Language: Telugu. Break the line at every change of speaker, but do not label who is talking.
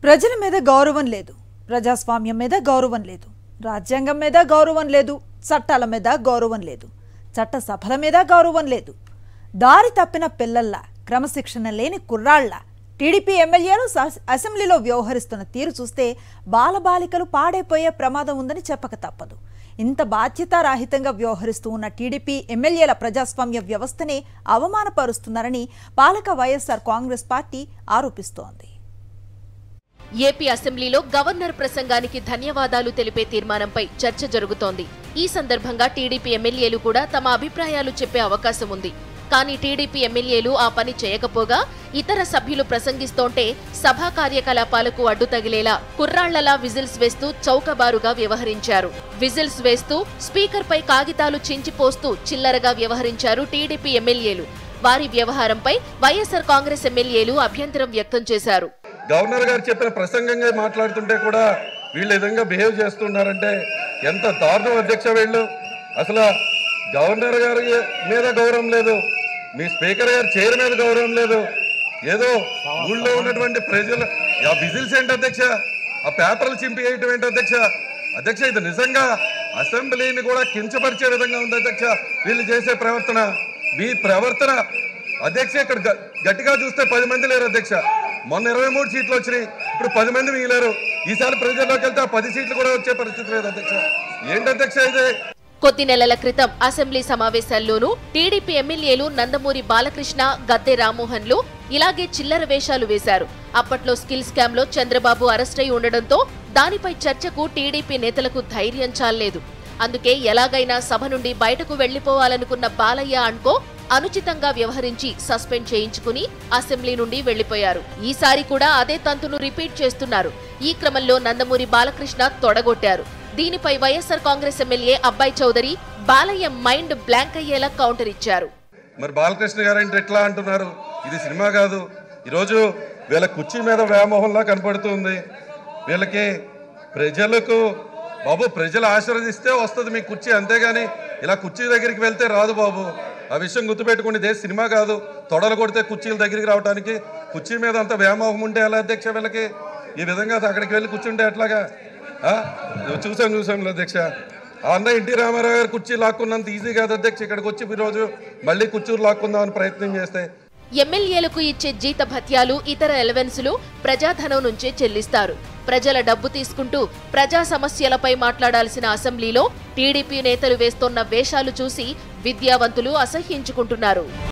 ప్రజల మీద గౌరవం లేదు, ప్రజాస్వామ్యం మీద గౌరవం లేదు, రాజ్యాంగం మీద గౌరవం లేదు, చట్టాల మీద గౌరవం లేదు, చట్ట సభల మీద గౌరవం లేదు. దారి తప్పిన పిల్లల్లా, క్రమశిక్షణ లేని కుర్రాళ్ల టీడీపీ ఎమ్మెల్యేలు అసెంబ్లీలో వ్యవహరిస్తున్న తీరు చూస్తే బాలబాలికలు పాడైపోయే ప్రమాదం ఉందని చెప్పక తప్పదు. ఇంత బాధ్యతారాహితంగా వ్యవహరిస్తూ ఉన్న టీడీపీ ఎమ్మెల్యేల ప్రజాస్వామ్య వ్యవస్థనే అవమానపరుస్తున్నారని పాలక వైఎస్ఆర్ కాంగ్రెస్ పార్టీ ఆరోపిస్తోంది.
ఏపీ అసెంబ్లీలో గవర్నర్ ప్రసంగానికి ధన్యవాదాలు తెలిపే తీర్మానంపై చర్చ జరుగుతోంది. ఈ సందర్భంగా టీడీపీ ఎమ్మెల్యేలు కూడా తమ అభిప్రాయాలు చెప్పే అవకాశం ఉంది. కానీ టీడీపీ ఎమ్మెల్యేలు ఆ పని చేయకపోగా ఇతర సభ్యులు ప్రసంగిస్తోంటే సభా కార్యకలాపాలకు అడ్డు తగిలేలా కుర్రాళ్లలా విజిల్స్ వేస్తూ చౌకబారుగా వ్యవహరించారు. విజిల్స్ వేస్తూ స్పీకర్పై కాగితాలు చించిపోస్తూ చిల్లరగా వ్యవహరించారు టీడీపీ ఎమ్మెల్యేలు. వారి వ్యవహారంపై వైఎస్ఆర్ కాంగ్రెస్ ఎమ్మెల్యేలు అభ్యంతరం వ్యక్తం చేశారు.
గవర్నర్ గారు చెప్పిన ప్రసంగంగా మాట్లాడుతుంటే కూడా వీళ్ళు విధంగా బిహేవ్ చేస్తున్నారంటే ఎంత దారుణం అధ్యక్ష. వీళ్ళు అసలు గవర్నర్ గారి మీద గౌరవం లేదు, మీ స్పీకర్ గారి చైర్ మీద గౌరవం లేదు, ఏదో ఊళ్ళో ఉన్నటువంటి ప్రజలు ఆ విజిల్స్ ఏంటి అధ్యక్ష, ఆ పేపర్లు చింపేయటం ఏంటి అధ్యక్ష. అధ్యక్ష ఇది నిజంగా అసెంబ్లీని కూడా కించపరిచే విధంగా ఉంది అధ్యక్ష వీళ్ళు చేసే ప్రవర్తన. మీ ప్రవర్తన అధ్యక్ష ఇక్కడ గట్టిగా చూస్తే 10 మంది లేరు అధ్యక్ష. మొన్న 23 సీట్లు వచ్చినాయి, ఇప్పుడు 10 మంది మిగిలారు. ఈసారి ప్రజల్లోకి వెళ్తే 10 సీట్లు కూడా వచ్చే పరిస్థితి లేదు అధ్యక్ష. ఏంటి అధ్యక్ష ఇది?
కొద్ది నెలల క్రితం అసెంబ్లీ సమావేశాల్లోనూ టీడీపీ ఎమ్మెల్యేలు నందమూరి బాలకృష్ణ, గద్దె రామ్మోహన్లు ఇలాగే చిల్లర వేషాలు వేశారు. అప్పట్లో స్కిల్ స్కామ్ లో చంద్రబాబు అరెస్టై ఉండడంతో దానిపై చర్చకు టీడీపీ నేతలకు ధైర్యం చాలలేదు. అందుకే ఎలాగైనా సభ నుండి బయటకు వెళ్లిపోవాలనుకున్న బాలయ్య అనుకో అనుచితంగా వ్యవహరించి సస్పెండ్ చేయించుకుని అసెంబ్లీ నుండి వెళ్లిపోయారు. ఈసారి కూడా అదే తంతును రిపీట్ చేస్తున్నారు. ఈ క్రమంలో నందమూరి బాలకృష్ణ తొడగొట్టారు. దీనిపై వైఎస్ఆర్ కాంగ్రెస్ ఎమ్మెల్యే అబ్బాయి చౌదరి బాలయ్య మైండ్ బ్లాంక్ అయ్యేలా కౌంటర్ ఇచ్చారు.
మరి బాలకృష్ణ గారు అంటే ఎట్లా అంటున్నారు? ఇది సినిమా కాదు. ఈరోజు వీళ్ళ కుర్చీ మీద వ్యామోహంలా కనపడుతుంది. వీళ్ళకి ప్రజలకు బాబు ప్రజలు ఆశీర్వదిస్తే వస్తుంది మీ కుర్చీ, అంతేగాని ఇలా కుర్చీ దగ్గరికి వెళ్తే రాదు బాబు. ఆ విషయం గుర్తుపెట్టుకోండి. ఇదే సినిమా కాదు. తొడలు కొడితే కుర్చీల దగ్గరికి రావడానికి కుర్చీ మీద అంత వ్యామోహం ఉంటే ఎలా అధ్యక్ష? వీళ్ళకి ఈ విధంగా అక్కడికి వెళ్ళి కూర్చుంటే ఎట్లాగా? చూసాను అధ్యక్ష. అన్న ఎన్టీ రామారావు గారు కుర్చీ లాక్కున్నంత ఈజీ కాదు అధ్యక్ష. ఇక్కడికి వచ్చి ఈరోజు మళ్ళీ కుర్చీలు లాక్కుందామని ప్రయత్నం చేస్తే
ఎమ్మెల్యేలకు ఇచ్చే జీత భత్యాలు, ఇతర ఎలవెన్సులు ప్రజాధనం నుంచే చెల్లిస్తారు. ప్రజల డబ్బు తీసుకుంటూ ప్రజా సమస్యలపై మాట్లాడాల్సిన అసెంబ్లీలో టీడీపీ నేతలు వేస్తోన్న వేషాలు చూసి విద్యావంతులు అసహ్యించుకుంటున్నారు.